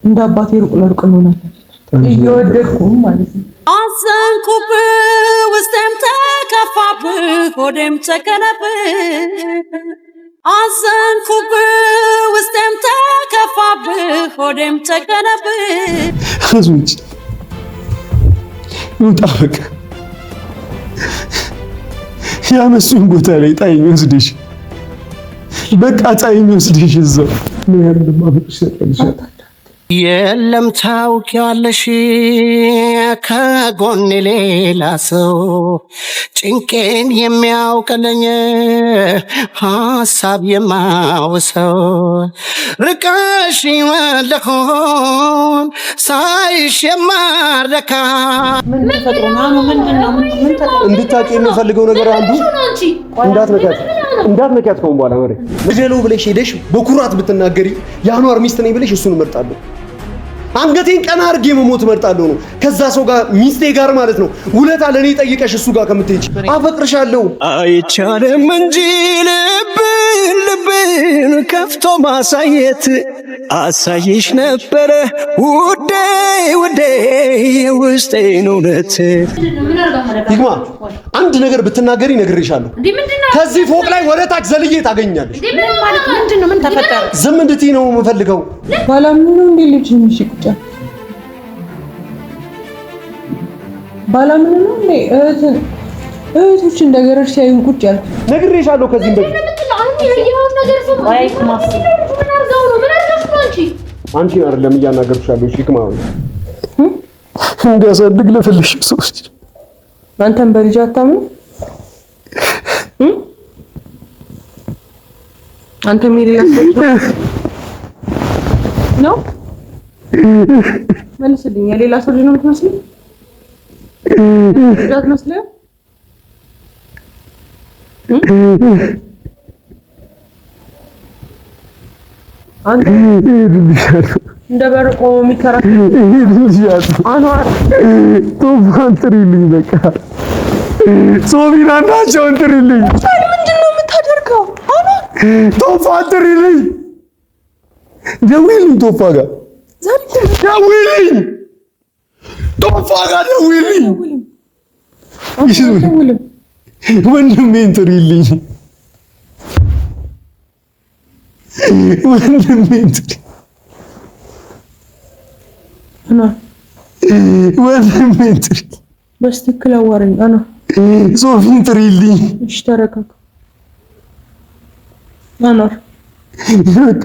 እንደ አባቴ ሩቅ ለሩቅ እንሆናለን እየወደድኩም ማለት ነው። አዘንኩብህ ውስጤም ተከፋብህ ሆዴም ተከነብህ አዘንኩብህ ውስጤም ተከፋብህ ሆዴም ተከነብህ አዙንጭ ይውጣ በቃ ያመሱን ቦታ ላይ ጣይኝ ወስደሽ በቃ ጣይኝ ወስደሽ እዛው ነው ያለው ማፍቅሽ ተቀልሻታ የለም ታውቂዋለሽ ከጎኔ ሌላ ሰው ጭንቄን የሚያውቅልኝ ሀሳብ የማውሰው ርቀሽ ወለሆን ሳይሽ የማረካ እንድታቂ የምፈልገው ነገር አንዱ እንዳትነካት ከሆነ በኋላ ወሬ ልጅ ነው ብለሽ ሄደሽ በኩራት ብትናገሪ ያኗር ሚስት ነኝ ብለሽ እሱን እመርጣለሁ። አንገቴን ቀና አድርጌ መሞት እመርጣለሁ ነው ከዛ ሰው ጋር ሚስቴ ጋር ማለት ነው ውለታ ለኔ ጠይቀሽ እሱ ጋር ከምትሄጂ አፈቅርሻለሁ። አይቻልም እንጂ ልብን ከፍቶ ማሳየት አሳይሽ ነበረ ውዴ ውስጤን እውነት ይግማ አንድ ነገር ብትናገሪ ነግሬሻለሁ። ከዚህ ፎቅ ላይ ወደ ታች ዘልዬ ታገኛለሽ። ምን ተፈጠረ? ዝም እንድትይ ነው የምፈልገው። ባላምን ነው እንዴ ልጅ ምሽቁጫ ባላምን ነው እንዴ እህቶች እንደገረሽ ሲያዩ ቁጭ ያልኩ ነግሬሻለሁ። ከዚህ በፊት አንቺ አይደለም እያናገርኩሻለሁ። ይክማ እንዲያሳድግ ለፈልሽ ሰዎች አንተም በልጅ አታምኑ። አንተም የሌላ ነው መልስልኝ። የሌላ ሰው ልጅ ነው የምትመስለው? ዳት መስለው አንተ እንደ በርቆ የሚከራከር አንዋር ቶፋን ጥሪልኝ። በቃ ሶቢና ናቸውን ጥሪልኝ። ምንድነው የምታደርገው? ቶፋን ጥሪልኝ። ደውልኝ ቶፋ ጋር ደውልኝ። ቶፋ ጋር ደውልኝ። ወንድሜን ጥሪልኝ። ወንድሜን ጥሪ ወንድሜን ጥሪ በስትክክል አዋረኝ። አና ሶፊን ጥሪልኝ። እሺ ተረጋጋ። አናር በቃ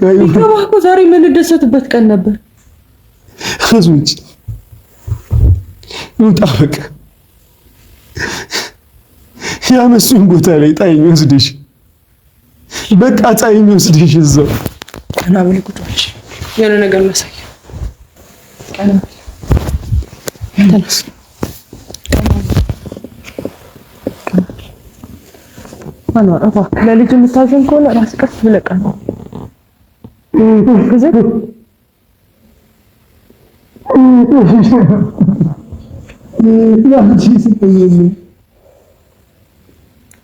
ዛሬ የምንደሰትበት ቀን ነበር። አዙንጭ ይውጣ በቃ ያመሱን ቦታ ላይ ጣይኝ ወስደሽ በቃ ጣይኝ ወስደሽ እዛው ቀና ብለህ ቁጭ የሆነ ነገር መሳይ ቀና ተነስ አኗር አባ ለልጅ የምታዘን ከሆነ ራስ ቀስ ብለህ ቀና ግዜ ያንቺ ስትይኝ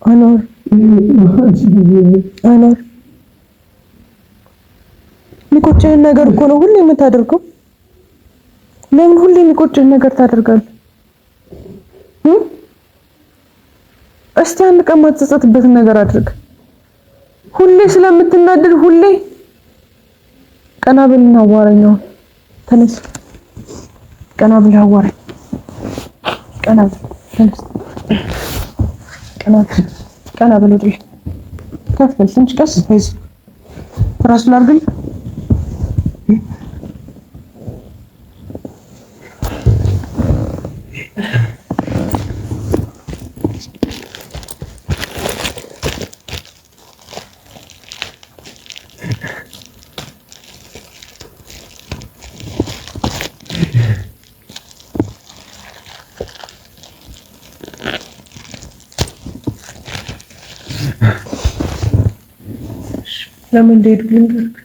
አኗር የሚቆጭህን ነገር እኮ ነው ሁሌ የምታደርገው። ለምን ሁሌ የሚቆጭህን ነገር ታደርጋለህ? እስቲ አንድ ቀን ማትጸጸትበትን ነገር አድርግ። ሁሌ ስለምትናደድ ሁሌ ቀና ብልና አዋራኝ። ተነስ፣ ቀና ብለህ አዋራኝ። ቀና ተነስ፣ ቀና ብለህ ወዲህ ከፍ በል ትንሽ ቀስ በል ራስ ላርግል ለምን እንደሄዱ ልንገርህ።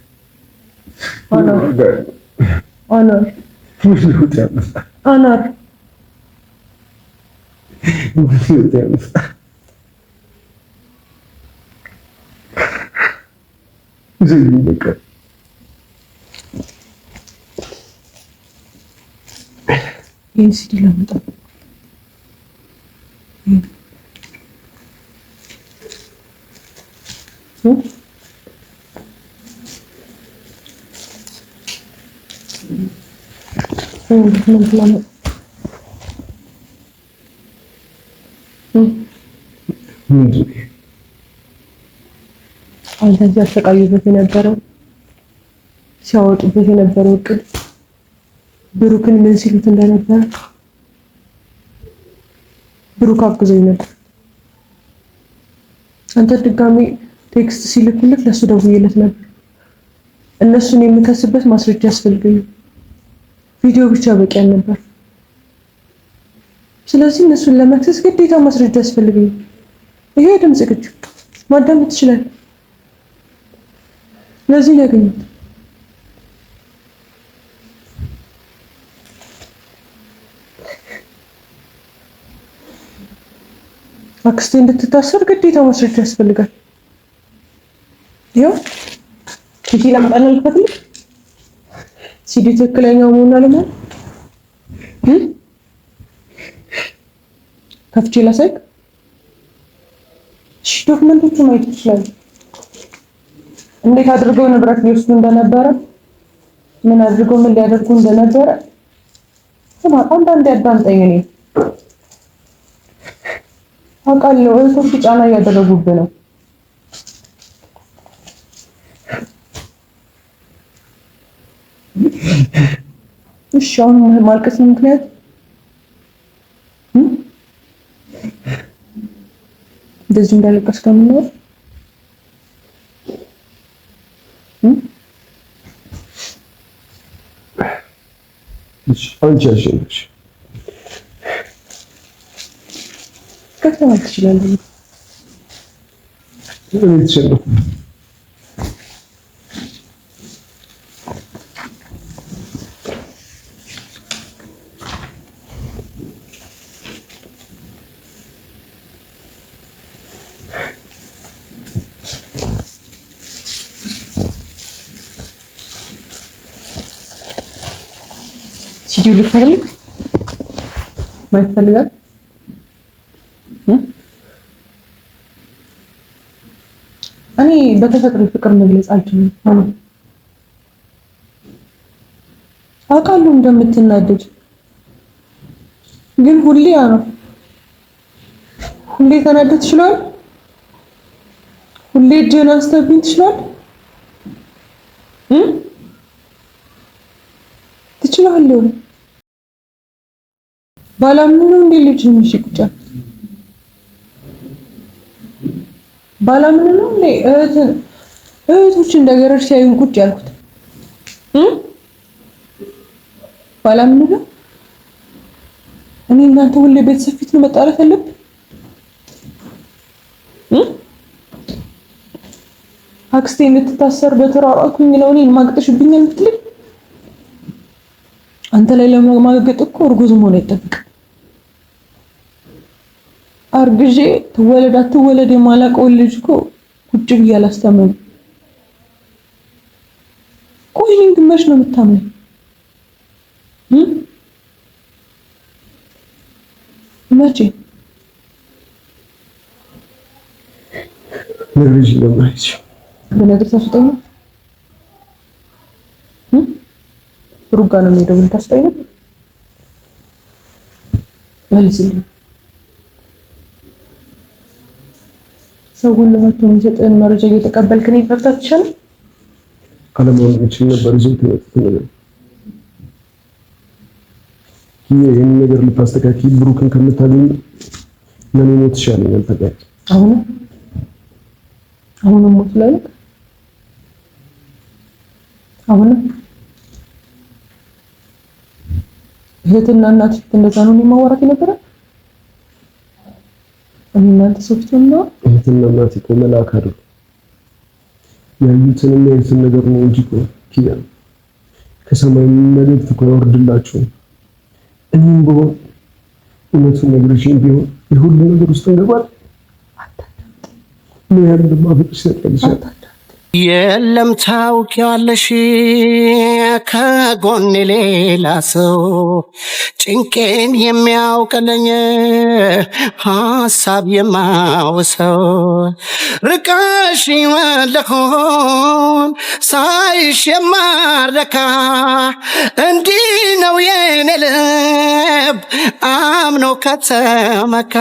አናር ይሄን ሲዲ ላመጣ አንተ ሲያሰቃዩበት የነበረው ሲያወጡበት የነበረው እቅድ ብሩክን ምን ሲሉት እንደነበረ ብሩክ አግዞኝ ነበር። አንተ ድጋሚ ቴክስት ሲልክልክ ለሱ ደውዬለት ነበር። እነሱን የምከስበት ማስረጃ ያስፈልገኝ፣ ቪዲዮ ብቻ በቂ ነበር። ስለዚህ እነሱን ለመክሰስ ግዴታ ማስረጃ ያስፈልገኝ። ይሄ ድምጽ ቅጅ ማዳመጥ ትችላለህ። ለዚህ ነው ያገኘሁት። አክስቴ እንድትታሰር ግዴታ ማስረጃ ያስፈልጋል። ይኸው ሲዲ ለማጣናል ከፈትልኝ ሲዲ ትክክለኛው መሆን አለማለት ከፍቼ ላሳይክ። እሺ ዶክመንቶቹ ማየት ይችላል። እንዴት አድርገው ንብረት ሊወስዱ እንደነበረ፣ ምን አድርገው ምን ሊያደርጉ እንደነበረ አንዳንዴ አዳምጠኝ። እኔ አውቃለሁ እህቶች ጫና እያደረጉብህ ነው። እሺ አሁን ማልቀስ ምክንያት እንደዚህ እንዳለቀስ ከምንኖር አንቺ አሸነፍሽ። ከተማ ትችላለህ። እኔ ተሸነፍኩ። ሲዲው ልፈልግ ማየት ፈልጋለሁ። እኔ በተፈጥሮ ፍቅር መግለጽ አልችልም። አውቃለሁ እንደምትናደድ፣ ግን ሁሌ ነው ሁሌ ተናደድ ትችላል። ሁሌ እጅህን አንስተብኝ ትችላል ትችላለህ። ባላምን ነው እንዴ ልጅ የሚሽቁጫ ባላምን ነው እንዴ እህቶች እንደገረድ ሲያዩን ቁጭ ያልኩት ባላምን ነው። እኔ እናንተ ሁሌ ቤተሰብ ፊት ነው መጣላት ያለብን። አክስቴ የምትታሰር በተራራኩኝ ነው እኔን ማግጠሽብኝ የምትልኝ። አንተ ላይ ለማገጥ እኮ እርጉዝ መሆን አይጠብቅም። አርግዤ ትወለድ አትወለድ የማላውቀው ልጅ እኮ ቁጭ ብዬ አላስተምርም። ቆይ እኔን ግማሽ ነው የምታምነኝ? መቼ ነግሬሽ ለማይሽ በነገር ታስጠኝ ሩጋ ነው የሚሄደው ብለህ ታስጠኝ ነው መልስልኝ። ሰውን ለማለት የሚሰጥን መረጃ እየተቀበልክ ነው መፍታት ይችላል። አለማወቃችን ነበር ይዞት ነገር ይሄን ነገር ልታስተካክል ብሩክን ከምታገኝ ለኔ ሞት ይሻለኛል። ተቀጥ አሁን ሞት ላይ አሁን እህትና እናት እንደዛ ነው የሚያወራት የነበረ። እናንተ ሶፍትና እህትና እናት እኮ መልአክ አይደሉ። ያዩትን የሚያዩትን ነገር ነው እንጂ እኮ ኪያ ከሰማይ ነገር ተቆርድላችሁ። እኔም ብሆን እውነቱን ነግሬሽኝ ቢሆን የሁሉ ነገር ውስጥ እንገባለን። ምን ያህል እንደማፈቅርሽ ታውቂያለሽ። የለም ታውቂዋለሽ ከጎኔ ሌላ ሰው ጭንቄን የሚያውቅልኝ ሀሳብ የማውሰው ርቀሽ ወለሆን ሳይሽ የማረካ እንዲህ ነው የኔ ልብ አምኖ ከተመካ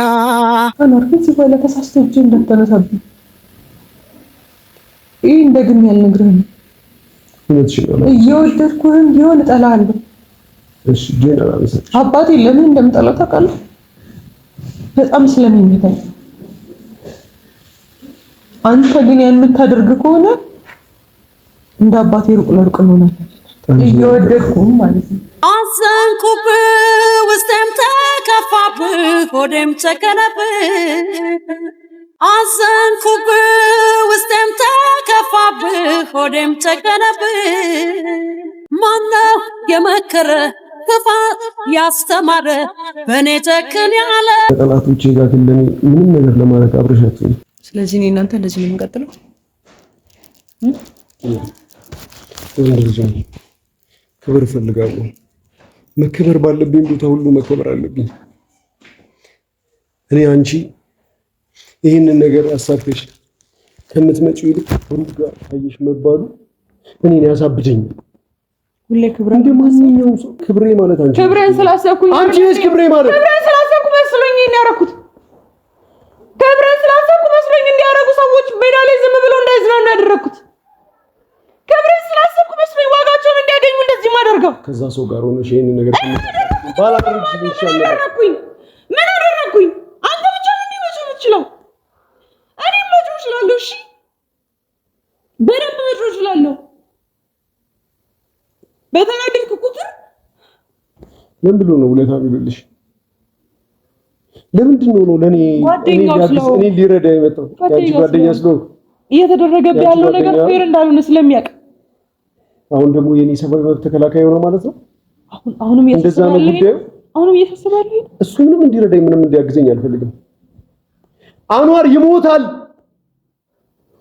አናርኩት ሲባል ተሳስተሽ እንደተነሳብኝ ይህ እንደግም ያልነግርህም እየወደድኩህም ቢሆን እጠላለሁ። እሺ ግን አባቴ ለምን እንደምጠላው ታውቃለህ? በጣም ስለሚመታኝ። አንተ ግን ያን የምታደርግ ከሆነ እንደ አባቴ ሩቅ ለሩቅ እንሆናለን። እየወደድኩህም ማለት ነው። አዘንኩብህ ውስጤም ተከፋብህ ሆዴም ተከነብህ አዘንኩብህ ውስጤም ተከፋብህ ሆዴም ተከነብህ ማነው የመከረ ክፋት ያስተማረ በእኔ ጨክን ያለ ጠላቶቼ ጋር ግን ምንም ነገር ለማድረግ አብረሻችሁ። ስለዚህ እኔ እናንተ እንደዚህ ነው የምንቀጥለው። ክብር እፈልጋለሁ። መከበር ባለብኝ ቦታ ሁሉ መከበር አለብኝ። እኔ አንቺ ይህንን ነገር አሳብተሽ ከምትመጪው ይልቅ ብሩክ ጋር ታየሽ መባሉ እኔን ያሳብደኛል። ሁሌ ክብሬ እንደማንኛውም ሰው ክብሬ ማለት አንቺ ክብሬን ስላሰብኩኝ አንቺ ነሽ ክብሬ ማለት ክብሬን ስላሰብኩ መስሎኝ እንዲያረኩት ክብሬን ስላሰብኩ መስሎኝ እንዲያረጉ ሰዎች ሜዳ ላይ ዝም ብለው እንዳይዝናኑ ያደረኩት ክብሬን ስላሰብኩ መስሎኝ ዋጋቸውን እንዲያገኙ እንደዚህ ማደርገው ከዛ ሰው ጋር ሆነሽ ይሄንን ነገር ባላደርግሽ ይሻላል። ምን አደረኩኝ? አንተ ብቻ ምን ይመጭ የምትችለው እኔ መድሮ እችላለሁ። እሺ በደንብ መድሮ እችላለሁ። በተናደድኩ ቁጥር ምን ብሎ ነው ውለታ ቢልልሽ? ለምንድን ነው ለኔ እኔ ሊረዳ የመጣው? ያንቺ ጓደኛ ስለሆንኩ እየተደረገብህ ያለው ነገር ፌር እንዳልሆነ ስለሚያውቅ አሁን ደግሞ የኔ ሰብአዊ መብት ተከላካይ ሆነ ማለት ነው። አሁንም እየተሰበረ አሁንም እየተሰበረ እሱ ምንም እንዲረዳኝ ምንም እንዲያግዘኝ አልፈልግም። አንዋር ይሞታል።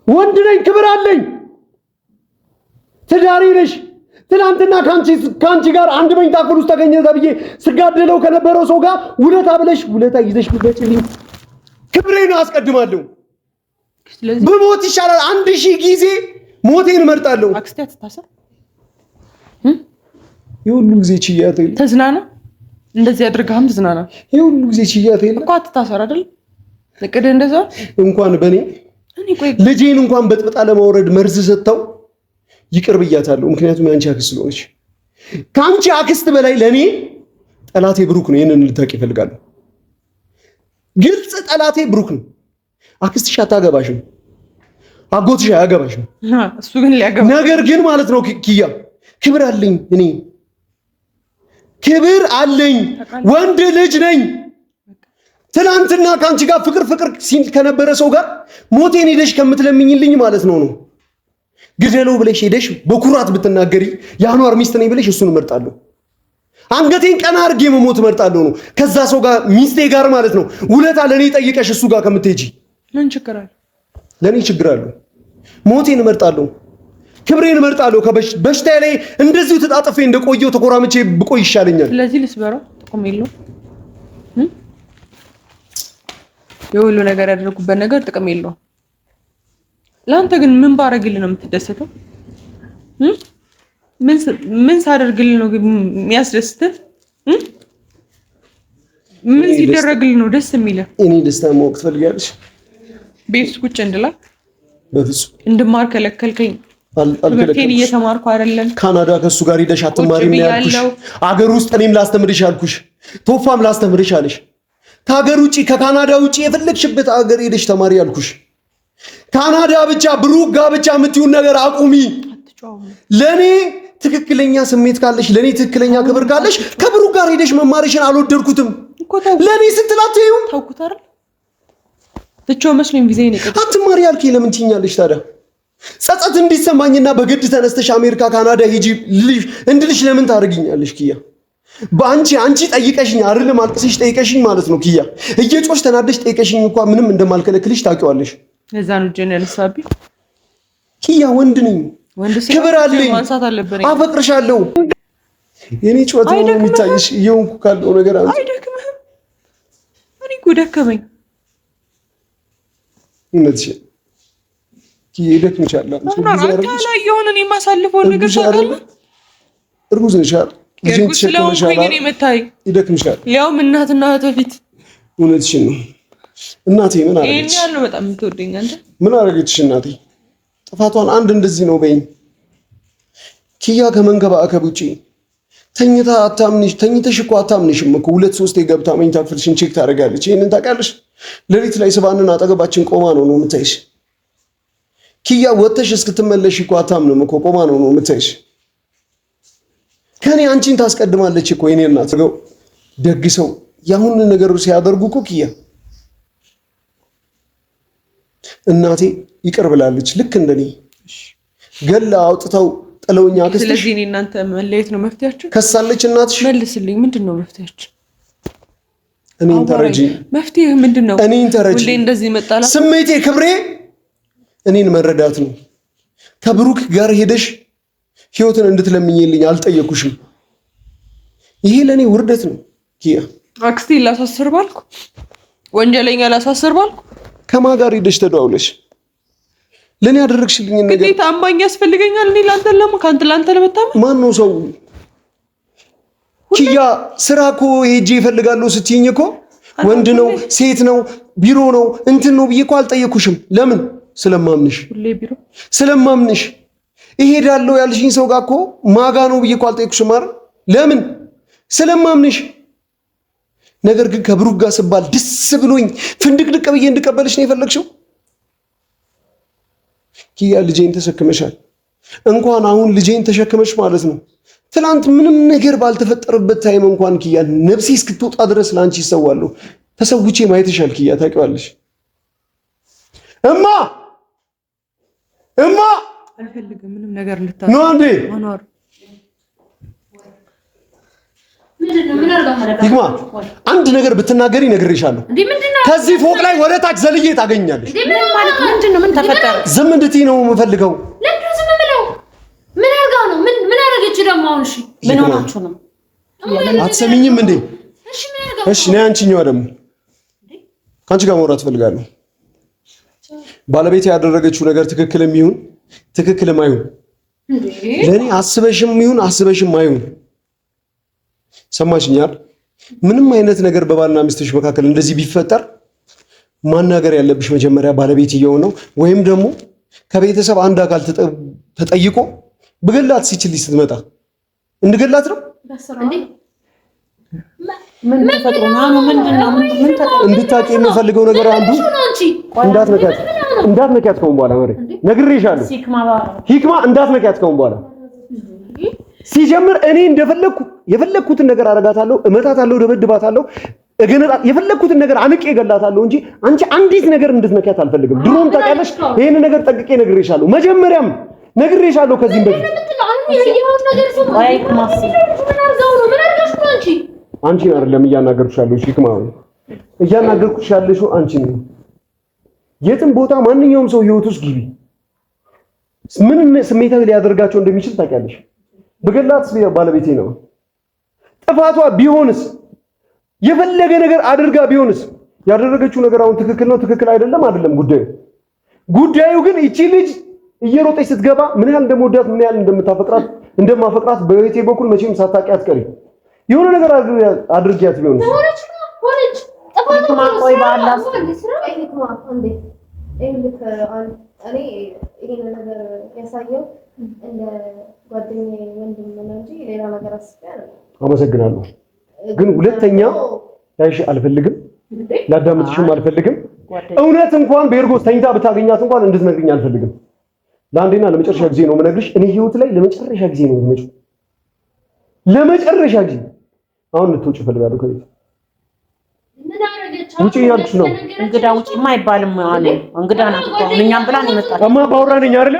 ወንድ ነኝ፣ ክብር አለኝ። ትዳሪ ነሽ። ትናንትና ካንቺ ጋር አንድ መኝታ ክፍል ውስጥ ተገኘ ተብዬ ስጋደለው ከነበረው ሰው ጋር ውለታ ብለሽ ውለታ ይዘሽ ብትመጪልኝ ክብሬን አስቀድማለሁ። ብሞት ይሻላል። 1000 ጊዜ ሞቴን እመርጣለሁ። አክስቴ አትታሰር። የሁሉ ጊዜ ችያት የለ ተዝናና። እንደዚህ አድርጋም ተዝናና። የሁሉ ጊዜ ችያት የለ እኮ አትታሰር አይደል? እቅድ እንደዛ እንኳን በኔ ልጄን እንኳን በጥብጣ ለማውረድ መርዝ ሰጥተው ይቅር ብያታለሁ። ምክንያቱም ያንቺ አክስት ስለሆነች። ካንቺ አክስት በላይ ለኔ ጠላቴ ብሩክ ነው። ይሄንን ልታውቂ እፈልጋለሁ። ግልጽ ጠላቴ ብሩክ ነው። አክስትሽ አታገባሽም፣ አጎትሽ አያገባሽም። እሱ ግን ሊያገባ ነገር ግን ማለት ነው ኪያ ክብር አለኝ። እኔ ክብር አለኝ። ወንድ ልጅ ነኝ። ትናንትና ካንቺ ጋር ፍቅር ሲል ከነበረ ሰው ጋር ሞቴን ሄደሽ ከምትለምኝልኝ ማለት ነው ግደለው ብለሽ ሄደሽ በኩራት ብትናገሪ የአንዋር ሚስት ነኝ ብለሽ እሱን እመርጣለሁ። አንገቴን ቀና አድርጌ መሞት እመርጣለሁ ነው ከዛ ሰው ጋር ሚስቴ ጋር ማለት ነው ውለታ ለኔ ጠይቀሽ እሱ ጋር ከምትሄጂ ምን ችግር አለ? ለኔ ችግር አለ። ሞቴን እመርጣለሁ። ክብሬን እመርጣለሁ። በሽታዬ ላይ እንደዚሁ ተጣጥፌ እንደቆየው ተኮራምቼ ብቆይ ይሻለኛል። ስለዚህ ልስበረው ጥቅም የለውም። የሁሉ ነገር ያደረኩበት ነገር ጥቅም የለውም። ለአንተ ግን ምን ባረግልህ ነው የምትደሰተው? ምን ሳደርግልህ ነው የሚያስደስትህ? ምን ሲደረግልህ ነው ደስ የሚልህ? እኔ ደስታ ማወቅ ትፈልጋለሽ? ቤት ውስጥ ቁጭ እንድላ በፍጹም እንድማር ከለከልከኝ። ትምህርቴን እየተማርኩ አይደለም። ካናዳ ከሱ ጋር ሄደሽ አትማሪም ያልኩሽ፣ አገር ውስጥ እኔም ላስተምርሽ ያልኩሽ፣ ቶፋም ላስተምርሽ አለሽ። ከሀገር ውጪ ከካናዳ ውጪ የፈለግሽበት ሀገር ሄደሽ ተማሪ ያልኩሽ። ካናዳ ብቻ ብሩክ ጋር ብቻ የምትይውን ነገር አቁሚ። ለኔ ትክክለኛ ስሜት ካለሽ፣ ለኔ ትክክለኛ ክብር ካለሽ ከብሩክ ጋር ሄደሽ መማርሽን አልወደድኩትም። ለኔ ስትላት ይሁን ታውቁት አይደል? ትቼው መስሎኝ ቪዛ ነው የቀጠለው። አትማሪ ያልከኝ ለምን ትይኛለሽ ታዲያ? ጸጸት እንዲሰማኝና በግድ ተነስተሽ አሜሪካ ካናዳ ሂጂ እንድልሽ ለምን ታደርጊኛለሽ ኪያ? አንቺ ጠይቀሽኝ አይደለም አልቅሰሽ ጠይቀሽኝ ማለት ነው ኪያ። እየጮሽ ተናደሽ ጠይቀሽኝ እንኳን ምንም እንደማልከለክልሽ ታውቂዋለሽ። ለዛ ነው ጀነን ያነሳብኝ። ኪያ ወንድ ነኝ፣ ክብር አለኝ፣ አፈቅርሻለሁ። የኔ ጩኸት ነው የሚታይሽ እየሆንኩ ካለው ነገር አንተ አይደክምህም? እኔ እኮ ደከመኝ። እነዚህ ኪያ ይደክምሻል። አንተ ላይ የሆነ እኔ የማሳልፈውን ነገር ታውቃለህ። እርጉዝ ነሽ አይደል? ልጅን ተሸክመሻል። ይደክምሻል። ያውም እናትና እህት ፊት። እውነትሽን ነው። እናቴ ምን አረገች? ይሄን ያለው በጣም የምትወደኝ አንተ ምን አረገችሽ? እናቴ ጥፋቷን አንድ እንደዚህ ነው በይኝ። ኪያ ከመንከባከብ ውጪ ተኝታ አታምንሽ። ተኝተሽ እኮ አታምንሽም እኮ 2-3 የገብታ መኝታ ክፍልሽን ቼክ ታደርጋለች። ይሄንን ታውቂያለሽ? ሌሊት ላይ ስባንን አጠገባችን ቆማ ነው የምታይሽ። ኪያ ወጥተሽ እስክትመለሽ እኮ አታምንም እኮ ቆማ ነው የምታይሽ። ከኔ አንቺን ታስቀድማለች እኮ የኔ እናት። ደግ ሰው ያሁን ነገር ሲያደርጉ እኮ ኪያ እናቴ ይቅር ብላለች። ልክ እንደኔ ገላ አውጥተው ጥለውኛ ከስተሽ። ስለዚህ እኔ እናንተ መለየት ነው መፍትያችሁ? ከሳለች እናትሽ። መልስልኝ፣ ምንድነው መፍትያችሁ? እኔን ተረጂ። መፍትሄ ምንድነው? እኔን ተረጂ። ሁሌ እንደዚህ መጣላ። ስሜቴ ክብሬ እኔን መረዳት ነው። ከብሩክ ጋር ሄደሽ ህይወትን እንድትለምኝልኝ አልጠየኩሽም። ይሄ ለኔ ውርደት ነው ኪያ። አክስቴ ላሳስር ባልኩ፣ ወንጀለኛ ላሳስር ባልኩ። ከማን ጋር ሄደሽ ተደዋውለሽ ለኔ ያደረግሽልኝ ነገር ግዴታ አምባኝ ያስፈልገኛል? እኔ ካንተ ላንተ ለመታመን ማን ነው ሰው? ኪያ ስራ እኮ ሄጄ እፈልጋለሁ ስትይኝ እኮ ወንድ ነው ሴት ነው ቢሮ ነው እንትን ነው ብዬ እኮ አልጠየኩሽም። ለምን? ስለማምንሽ። ሁሌ ቢሮ ስለማምንሽ። እሄዳለሁ ያልሽኝ ሰው ጋር እኮ ማጋ ነው ብዬ እኮ አልጠየኩሽም አይደል? ለምን? ስለማምንሽ። ነገር ግን ከብሩክ ጋር ስባል ደስ ብሎኝ ፍንድቅድቅ ብዬ እንድቀበልሽ ነው የፈለግሽው። ኪያ ልጄን ተሸክመሻል። እንኳን አሁን ልጄን ተሸክመሽ ማለት ነው ትላንት ምንም ነገር ባልተፈጠረበት ታይም እንኳን ኪያ ነፍሴ እስክትወጣ ድረስ ላንቺ ይሰዋለሁ። ተሰውቼ ማየትሻል ኪያ ታውቂዋለሽ። እማ አልፈልግም ምንም ነገር እንድታረግ ነው እንዴ? ማኖር ይግማ አንድ ነገር ብትናገሪ ነግሬሻለሁ። ከዚህ ፎቅ ላይ ወደ ታች ዘልዬ ታገኛለሽ። ምንድነው? ምን ተፈጠረ? ዝም እንድትይ ነው የምፈልገው። ለምን ዝም ብለው? ምን አርጋ ነው? ምን አረገች ደግሞ? አሁን እሺ ምን ሆናችሁ ነው? አትሰሚኝም እንዴ? እሺ ምን አርጋ? እሺ ነይ አንቺኛዋ ደግሞ ከአንቺ ጋር ማውራት ፈልጋለሁ። ባለቤት ያደረገችው ነገር ትክክልም ይሁን ትክክልም አይሁን ለኔ አስበሽም ይሁን አስበሽም አይሁን ሰማሽኛል? ምንም አይነት ነገር በባልና ሚስቶች መካከል እንደዚህ ቢፈጠር ማናገር ያለብሽ መጀመሪያ ባለቤትየው ነው፣ ወይም ደግሞ ከቤተሰብ አንድ አካል ተጠይቆ በገላት ሲችልሽ ስትመጣ እንድገላት ነው። ምን ተፈጥሮ ነው? ምንድነው? ምን ተፈጥሮ? እንድታቂ የምፈልገው ነገር አንዱ እንዳትነኪያት ከሆነ በኋላ ማለት ነግሬሻለሁ። ሂክማ እንዳትነኪያት ከሆነ በኋላ ሲጀምር እኔ እንደፈለኩ የፈለኩትን ነገር አረጋታለሁ፣ እመታታለሁ፣ ደበድባታለሁ፣ የፈለኩትን ነገር አንቄ እገላታለሁ እንጂ አንቺ አንዲት ነገር እንድትነኪያት አልፈልግም። ድሮም ታውቂያለሽ፣ ይሄን ነገር ጠንቅቄ ነግሬሻለሁ። መጀመሪያም ነግሬሻለሁ ከዚህም በፊት አንቺ አይደለም እያናገርኩሽ ያለሽ ሂክማ፣ እያናገርኩሽ ያለሽ አንቺ ነው። የትም ቦታ ማንኛውም ሰው ህይወት ውስጥ ግቢ ምን ስሜታዊ ሊያደርጋቸው እንደሚችል ታውቂያለሽ። በገላት ባለቤቴ ነው። ጥፋቷ ቢሆንስ የፈለገ ነገር አድርጋ ቢሆንስ ያደረገችው ነገር አሁን ትክክል ነው ትክክል አይደለም ጉዳዩ ግን እቺ ልጅ እየሮጠች ስትገባ ምን ያህል እንደምወዳት ምን ያህል እንደማፈቅራት በቤቴ በኩል መቼም ሳታውቂ አትቀሪ። የሆነ ነገር አድርጊያት ቢሆንስ እኔ ይሄን ነገር ያሳየው እንደ ጓደኛዬ ወንድም ነው እንጂ ሌላ ነገር አስቤ አይደለም። አመሰግናለሁ። ግን ሁለተኛ ያይሽ አልፈልግም፣ ላዳምጥሽም አልፈልግም። እውነት እንኳን በኤርጎስ ተኝታ ብታገኛት እንኳን እንድትነግሪኝ አልፈልግም። ለአንዴና ለመጨረሻ ጊዜ ነው የምነግርሽ። እኔ ህይወት ላይ ለመጨረሻ ጊዜ ነው የምመጪው፣ ለመጨረሻ ጊዜ። አሁን ልትወጪ እፈልጋለሁ ከቤት ውጪ እያልኩሽ ነው። እንግዳ ውጪማ አይባልም። አለ እንግዳ ናት እኮ እኛም ብላ ነው የመጣችው። እማ አባወራ ነኝ አይደለ?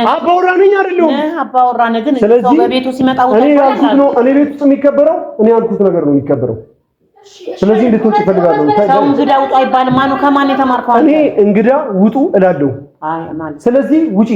አባወራ ነኝ አይደለም? አባወራ ነኝ። ግን ሰው በቤቱ ሲመጣ እኔ ያልኩት ነው። እኔ ቤት ውስጥ የሚከበረው እኔ ያልኩት ነገር ነው የሚከበረው። ስለዚህ እንድትወጪ እፈልጋለሁ። ሰው እንግዳ ውጡ አይባልም። ማነው ከማን የተማርከው? እኔ እንግዳ ውጡ እላለሁ። አይ ማለት ስለዚህ ውጪ